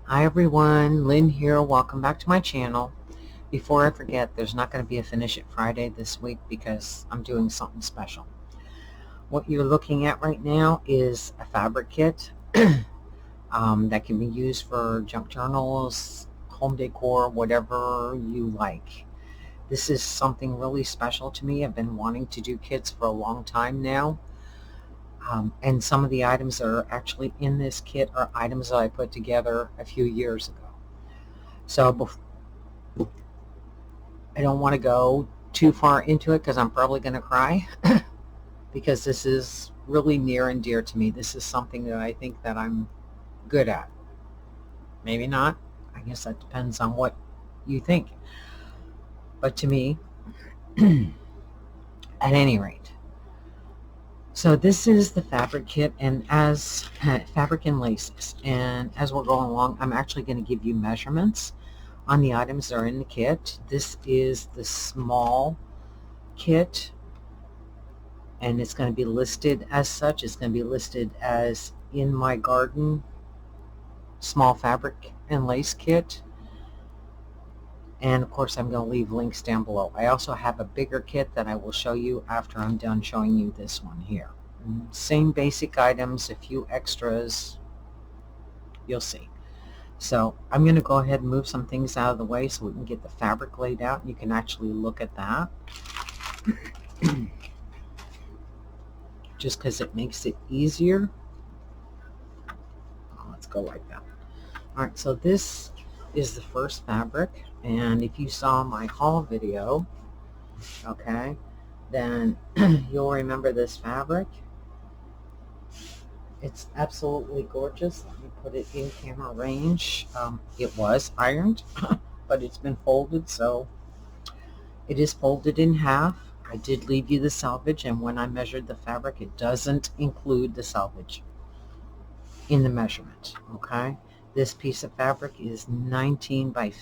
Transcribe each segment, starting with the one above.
Hi everyone, Lynn here. Welcome back to my channel. Before I forget, there's not going to be a Finish It Friday this week because I'm doing something special. What you're looking at right now is a fabric kit that can be used for junk journals, home decor, whatever you like. This is something really special to me. I've been wanting to do kits for a long time now. And some of the items that are actually in this kit are items that I put together a few years ago. So I don't want to go too far into it because I'm probably going to cry because this is really near and dear to me. This is something that I think that I'm good at. Maybe not. I guess that depends on what you think. But to me, at any rate. So this is the fabric kit, and as fabric and laces. And as we're going along, I'm actually going to give you measurements on the items that are in the kit. This is the small kit, and it's going to be listed as such. It's going to be listed as In My Garden small fabric and lace kit. And of course I'm going to leave links down below. I also have a bigger kit that I will show you after I'm done showing you this one here. Same basic items, a few extras, you'll see. So I'm going to go ahead and move some things out of the way so we can get the fabric laid out and you can actually look at that. Just because it makes it easier. Let's go like that. Alright, so this is the first fabric, and if you saw my haul video, okay, then you'll remember this fabric. It's absolutely gorgeous. Let me put it in camera range. It was ironed, but it's been folded, so it is folded in half. I did leave you the selvage, and when I measured the fabric, it doesn't include the selvage in the measurement, okay? This piece of fabric is 19 by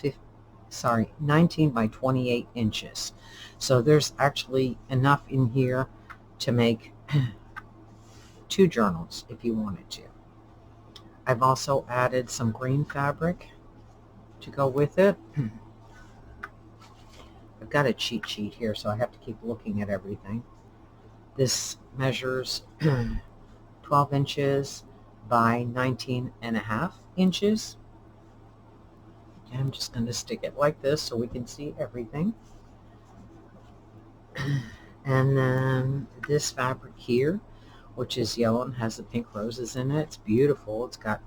28 inches. So there's actually enough in here to make 2 journals if you wanted to. I've also added some green fabric to go with it. I've got a cheat sheet here, so I have to keep looking at everything. This measures 12 inches by 19.5 inches. And I'm just going to stick it like this so we can see everything. And then this fabric here, which is yellow and has the pink roses in it. It's beautiful. It's got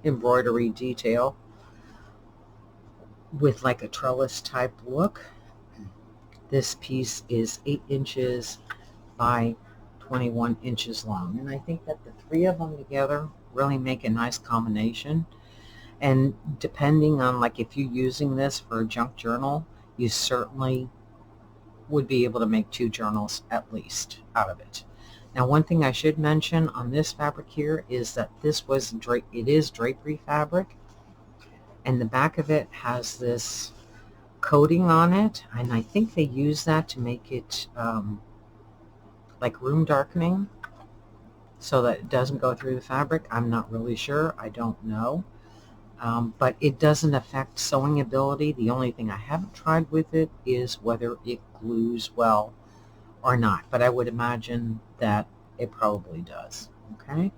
embroidery detail with like a trellis type look. This piece is 8 inches by 21 inches long. And I think that the 3 of them together really make a nice combination. And depending on, like, if you're using this for a junk journal, you certainly would be able to make 2 journals at least out of it. Now, one thing I should mention on this fabric here is that this was it is drapery fabric, and the back of it has this coating on it, and I think they use that to make it like room darkening so that it doesn't go through the fabric. I'm not really sure. I don't know. But it doesn't affect sewing ability. The only thing I haven't tried with it is whether it glues well or not. But I would imagine that it probably does. Okay.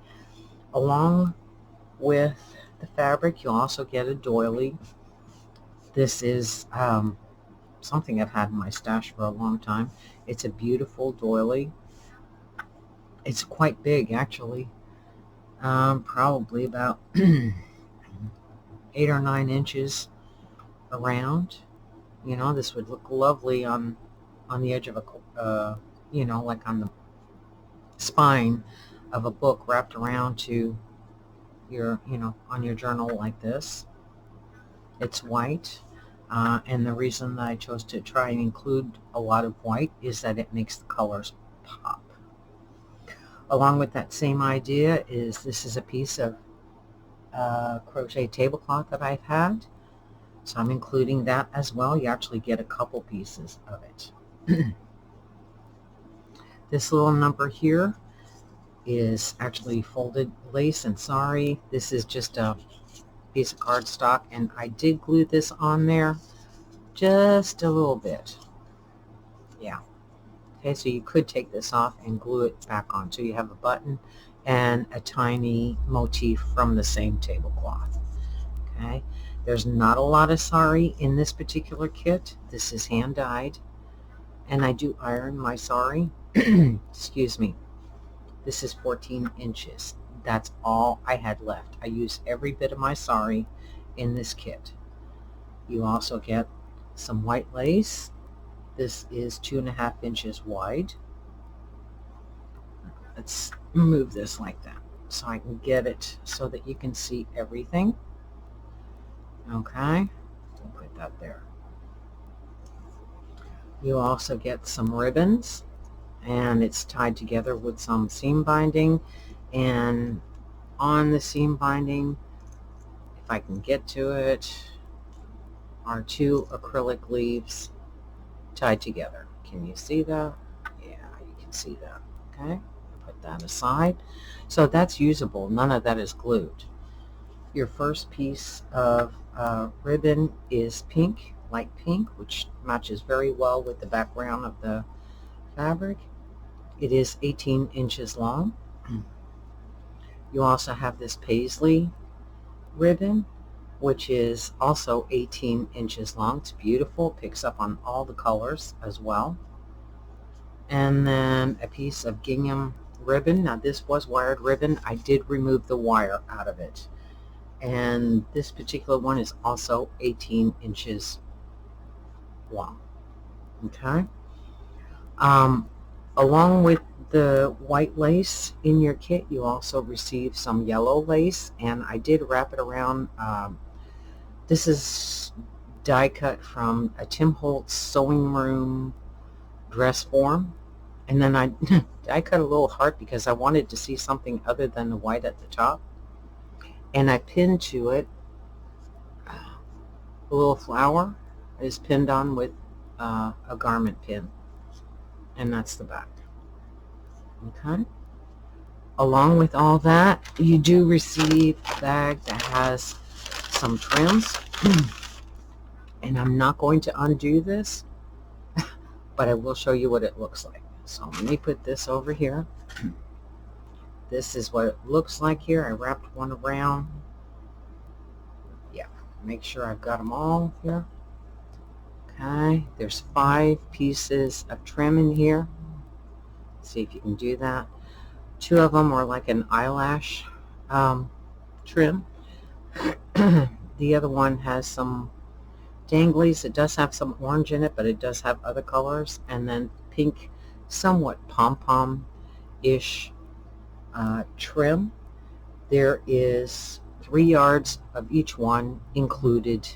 Along with the fabric, you'll also get a doily. This is something I've had in my stash for a long time. It's a beautiful doily. It's quite big, actually. Probably about 8 or 9 inches around. You know, this would look lovely on the edge of a, you know, like on the spine of a book wrapped around to your, you know, on your journal like this. It's white, and the reason that I chose to try and include a lot of white is that it makes the colors pop. Along with that same idea is this is a piece of crochet tablecloth that I've had, so I'm including that as well. You actually get a couple pieces of it. This little number here is actually folded lace and sari. This is just a piece of cardstock, and I did glue this on there just a little bit. Yeah. Okay, so you could take this off and glue it back on. So you have a button and a tiny motif from the same tablecloth. Okay, there's not a lot of sari in this particular kit. This is hand dyed, and I do iron my sari. Excuse me. This is 14 inches. That's all I had left. I used every bit of my sari in this kit. You also get some white lace. This is 2.5 inches wide. Let's move this like that so I can get it so that you can see everything. Okay, we'll put that there. You also get some ribbons, and it's tied together with some seam binding, and on the seam binding, if I can get to it, are 2 acrylic leaves tied together. Can you see that? Yeah, you can see that. Okay, put that aside. So that's usable. None of that is glued. Your first piece of ribbon is pink, light pink, which matches very well with the background of the fabric. It is 18 inches long. You also have this Paisley ribbon, which is also 18 inches long. It's beautiful, picks up on all the colors as well. And then a piece of gingham ribbon. Now this was wired ribbon. I did remove the wire out of it. And this particular one is also 18 inches long. Okay. Along with the white lace in your kit, you also receive some yellow lace, and I did wrap it around. This is die cut from a Tim Holtz sewing room dress form, and then I cut a little heart because I wanted to see something other than the white at the top, and I pinned to it a little flower is pinned on with a garment pin, and that's the back. Okay. Along with all that, you do receive a bag that has some trims, and I'm not going to undo this, but I will show you what it looks like. So let me put this over here. This is what it looks like here. I wrapped one around. Yeah, make sure I've got them all here. Okay, there's 5 pieces of trim in here. See if you can do that. 2 of them are like an eyelash trim. The other one has some danglies. It does have some orange in it, but it does have other colors. And then pink, somewhat pom-pom-ish trim. There is 3 yards of each one included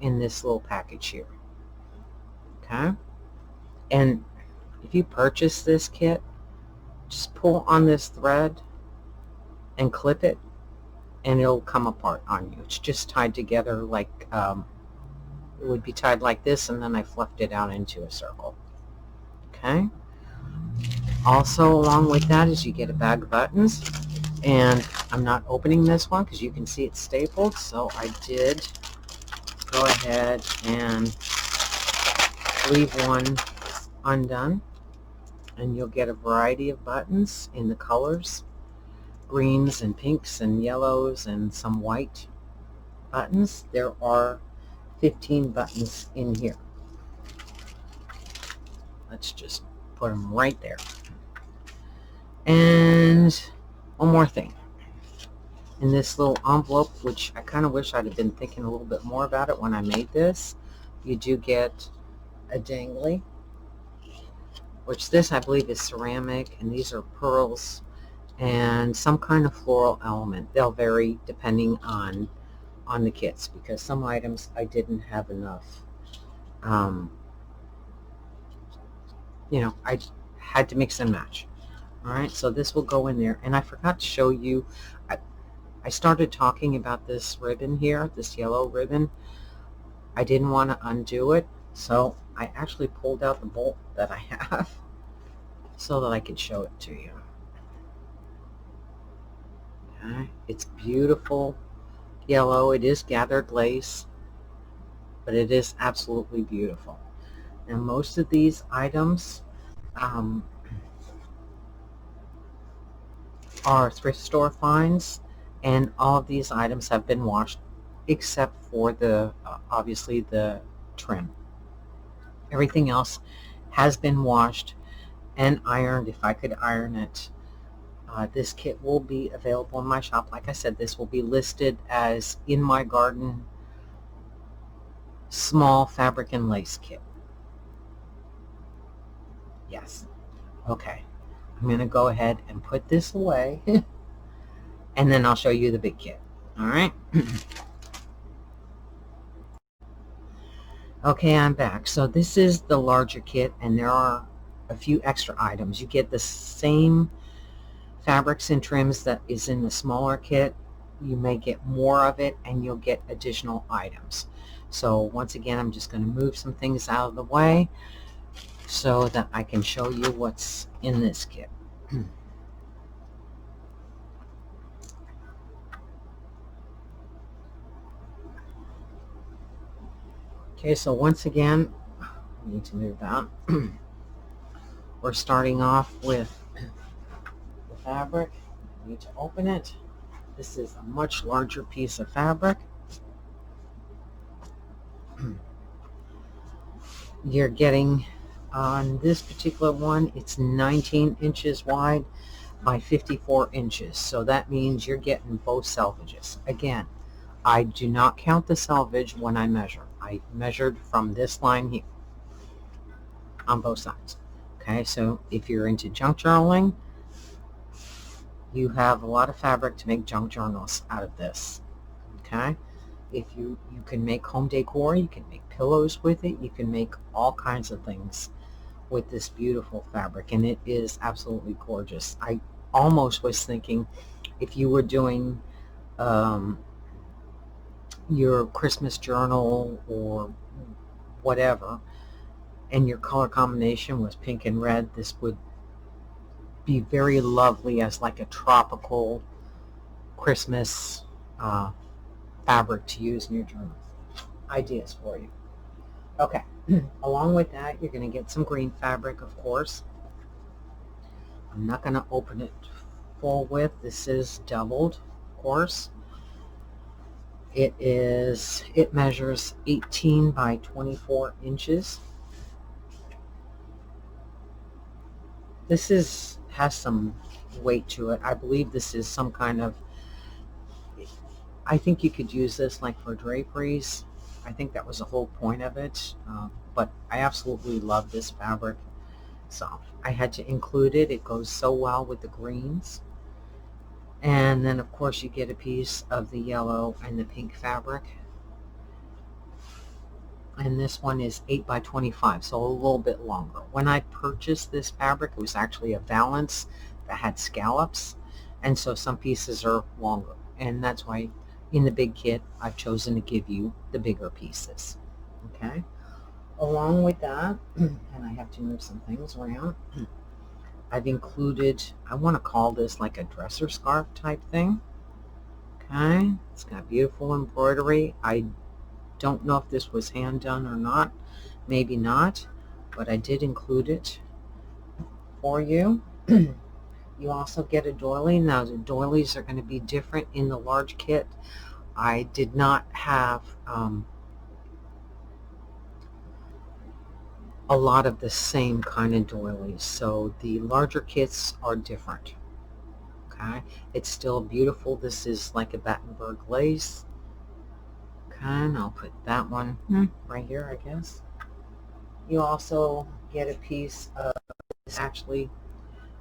in this little package here. Okay? And if you purchase this kit, just pull on this thread and clip it, and it'll come apart on you. It's just tied together like it would be tied like this, and then I fluffed it out into a circle. Okay. Also, along with that is you get a bag of buttons, and I'm not opening this one because you can see it's stapled, so I did go ahead and leave one undone, and you'll get a variety of buttons in the colors, greens and pinks and yellows and some white buttons. There are 15 buttons in here. Let's just put them right there. And one more thing. In this little envelope, which I kind of wish I'd have been thinking a little bit more about it when I made this, you do get a dangly, which this I believe is ceramic, and these are pearls and some kind of floral element. They'll vary depending on the kits, because some items I didn't have enough. You know, I had to mix and match. Alright, so this will go in there. And I forgot to show you, I started talking about this ribbon here, this yellow ribbon. I didn't want to undo it, so I actually pulled out the bolt that I have so that I could show it to you. Okay, it's beautiful yellow. It is gathered lace, but it is absolutely beautiful. Now most of these items are thrift store finds, and all of these items have been washed except for the obviously the trim. Everything else has been washed and ironed if I could iron it. This kit will be available in my shop. Like I said, this will be listed as In My Garden Small Fabric and Lace Kit. Yes. Okay. I'm going to go ahead and put this away and then I'll show you the big kit. All right. Okay, I'm back. So this is the larger kit, and there are a few extra items. You get the same fabrics and trims that is in the smaller kit. You may get more of it, and you'll get additional items. So once again, I'm just going to move some things out of the way so that I can show you what's in this kit. Okay, so once again, I need to move that. We're starting off with the fabric. I need to open it. This is a much larger piece of fabric. You're getting, on this particular one, it's 19 inches wide by 54 inches. So that means you're getting both selvages. Again, I do not count the selvage when I measure. I measured from this line here on both sides. Okay, so if you're into junk journaling, you have a lot of fabric to make junk journals out of this. Okay, if you can make home decor, you can make pillows with it, you can make all kinds of things with this beautiful fabric, and it is absolutely gorgeous. I almost was thinking if you were doing your Christmas journal or whatever, and your color combination was pink and red, this would be very lovely as like a tropical Christmas fabric to use in your journal. Ideas for you. Okay, along with that, you're going to get some green fabric, of course. I'm not going to open it full width. This is doubled, of course. It measures 18 by 24 inches. This has some weight to it. I believe this is some kind of, I think you could use this like for draperies. I think that was the whole point of it. But I absolutely love this fabric. So I had to include it. It goes so well with the greens. And then of course you get a piece of the yellow and the pink fabric. And this one is 8 by 25, so a little bit longer. When I purchased this fabric, it was actually a valance that had scallops, and so some pieces are longer. And that's why in the big kit, I've chosen to give you the bigger pieces. Okay? Along with that, and I have to move some things around, I've included, I want to call this like a dresser scarf type thing. Okay? It's got beautiful embroidery. I don't know if this was hand done or not. Maybe not, but I did include it for you. You also get a doily. Now the doilies are going to be different in the large kit. I did not have a lot of the same kind of doilies, so the larger kits are different. Okay, it's still beautiful. This is like a Battenberg lace. Okay, and I'll put that one right here, I guess. You also get a piece of this, actually,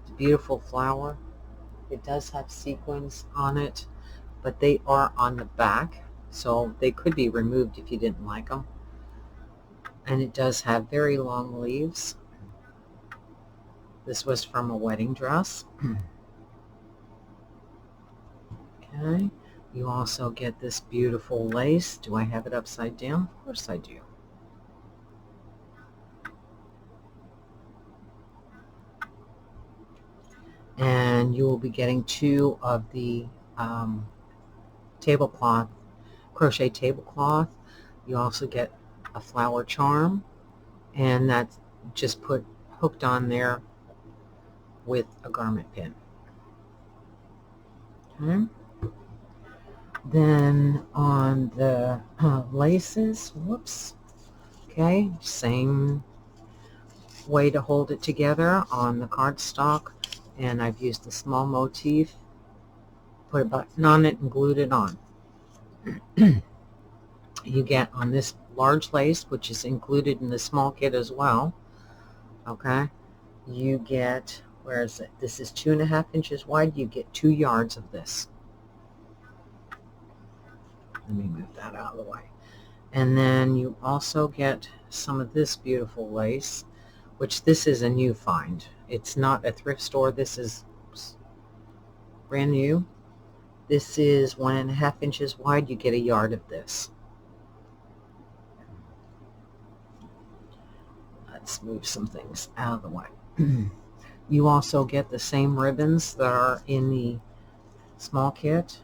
it's a beautiful flower. It does have sequins on it, but they are on the back, so they could be removed if you didn't like them. And it does have very long leaves. This was from a wedding dress. Okay. You also get this beautiful lace. Do I have it upside down? Of course I do. And you will be getting 2 of the tablecloth Crochet Tablecloth. You also get a flower charm, and that's just hooked on there with a garment pin. Okay. Then on the laces, whoops, okay, same way to hold it together on the cardstock, and I've used the small motif, put a button on it and glued it on. You get on this large lace, which is included in the small kit as well, okay, you get, where is it, this is 2.5 inches wide, you get 2 yards of this. Let me move that out of the way. And then you also get some of this beautiful lace, which this is a new find. It's not a thrift store. This is brand new. This is 1.5 inches wide. You get 1 yard of this. Let's move some things out of the way. You also get the same ribbons that are in the small kit.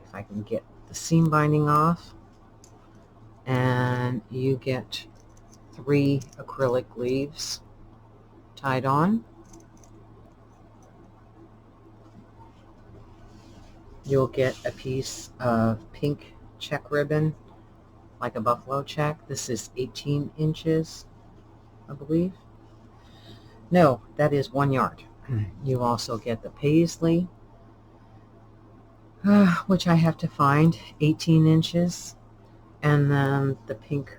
If I can get the seam binding off. And you get 3 acrylic leaves tied on. You'll get a piece of pink check ribbon, like a buffalo check. This is 18 inches, I believe. No, that is 1 yard. You also get the Paisley, which I have to find, 18 inches. And then the pink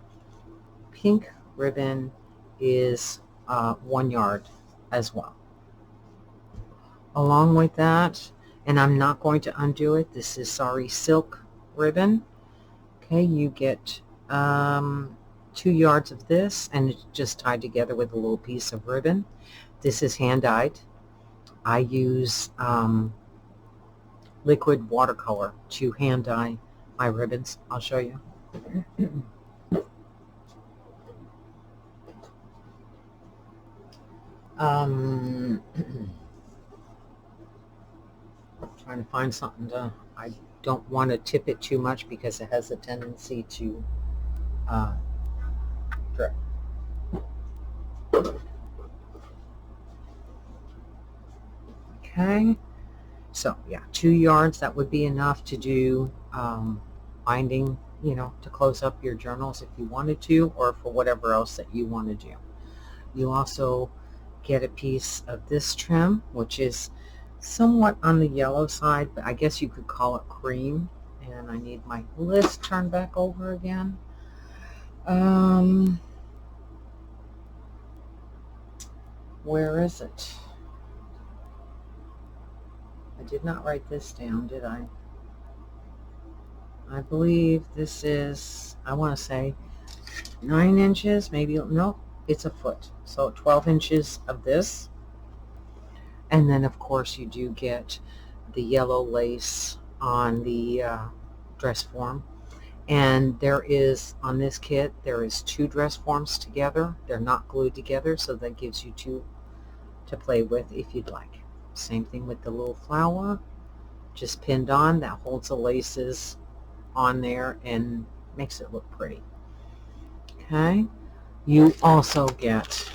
ribbon is 1 yard as well. Along with that, and I'm not going to undo it, this is Sari silk ribbon. Okay, you get 2 yards of this, and it's just tied together with a little piece of ribbon. This is hand dyed. I use liquid watercolor to hand dye my ribbons. I'll show you. Trying to find something to, I don't want to tip it too much because it has a tendency to drip. Okay, so yeah, 2 yards, that would be enough to do binding, you know, to close up your journals if you wanted to, or for whatever else that you want to do. You also get a piece of this trim, which is somewhat on the yellow side, but I guess you could call it cream. And I need my list turned back over again. Where is it? I did not write this down, did I? I believe this is, I want to say 9 inches, maybe, no, it's a foot. So 12 inches of this. And then, of course, you do get the yellow lace on the dress form. And there is, on this kit, there is 2 dress forms together. They're not glued together, so that gives you 2 to play with if you'd like. Same thing with the little flower, just pinned on. That holds the laces on there and makes it look pretty. Okay. You also get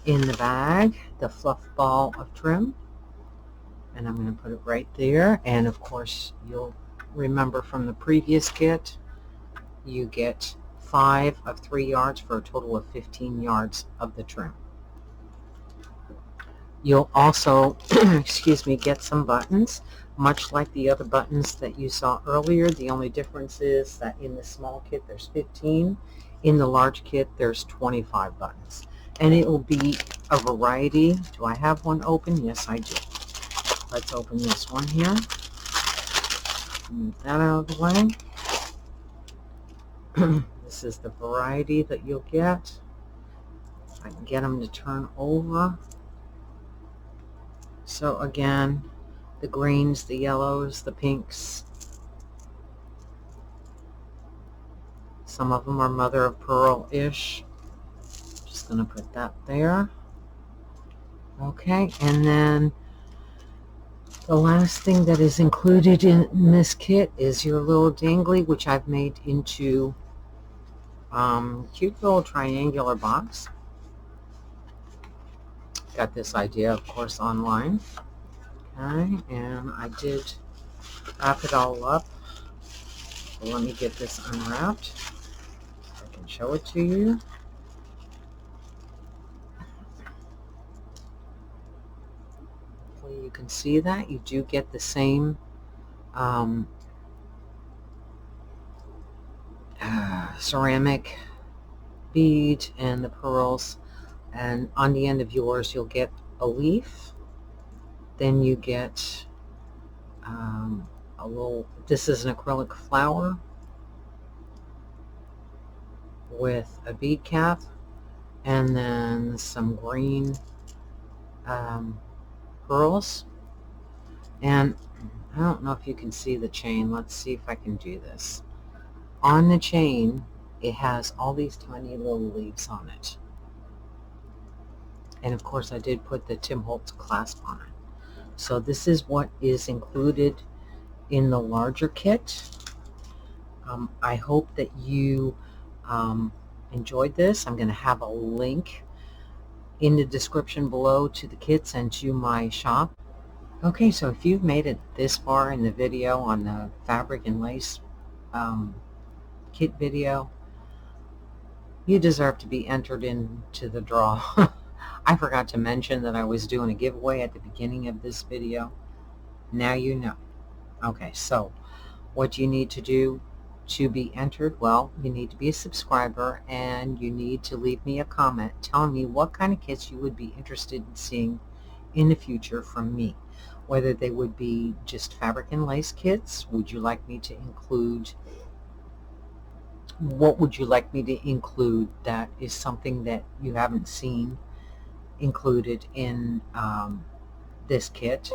in the bag the fluff ball of trim, and I'm going to put it right there. And of course, you'll remember from the previous kit, you get 5 of 3 yards for a total of 15 yards of the trim. You'll also excuse me, get some buttons, much like the other buttons that you saw earlier. The only difference is that in the small kit there's 15, in the large kit there's 25 buttons. And it will be a variety. Do I have one open? Yes, I do. Let's open this one here. Move that out of the way. This is the variety that you'll get. I can get them to turn over. So again, the greens, the yellows, the pinks. Some of them are mother of pearl-ish. Just going to put that there. Okay, and then The last thing that is included in this kit is your little dangly, which I've made into cute little triangular box. Got this idea, of course, online. Okay, and I did wrap it all up. So let me get this unwrapped. I can show it to you. Hopefully you can see that. You do get the same ceramic bead and the pearls, and on the end of yours you'll get a leaf. Then you get a little, this is an acrylic flower with a bead cap, and then some green pearls. And I don't know if you can see the chain. Let's see if I can do this. On the chain, it has all these tiny little leaves on it. And of course I did put the Tim Holtz clasp on it. So this is what is included in the larger kit. I hope that you enjoyed this. I'm going to have a link in the description below to the kits and to my shop. Okay, so if you've made it this far in the video on the fabric and lace kit video, you deserve to be entered into the draw. I forgot to mention that I was doing a giveaway at the beginning of this video. Now you know. Okay, so what you need to do to be entered, well, you need to be a subscriber and you need to leave me a comment telling me what kind of kits you would be interested in seeing in the future from me. Whether they would be just fabric and lace kits, would you like me to include, what would you like me to include that is something that you haven't seen included in this kit?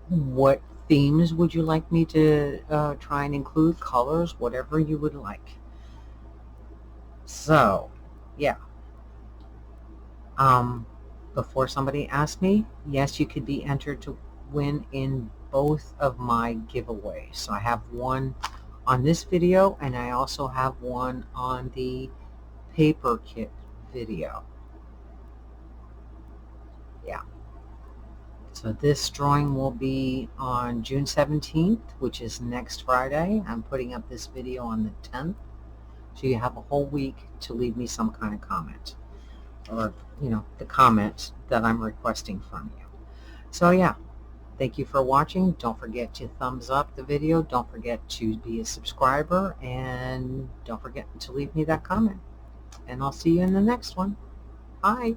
What themes would you like me to try and include? Colors, whatever you would like. So, yeah. Before somebody asks me, yes, you could be entered to win in both of my giveaways. So I have one on this video, and I also have one on the paper kit video. Yeah. So this drawing will be on June 17th, which is next Friday. I'm putting up this video on the 10th. So you have a whole week to leave me some kind of comment. Or, you know, the comment that I'm requesting from you. So yeah, thank you for watching. Don't forget to thumbs up the video. Don't forget to be a subscriber. And don't forget to leave me that comment. And I'll see you in the next one. Bye.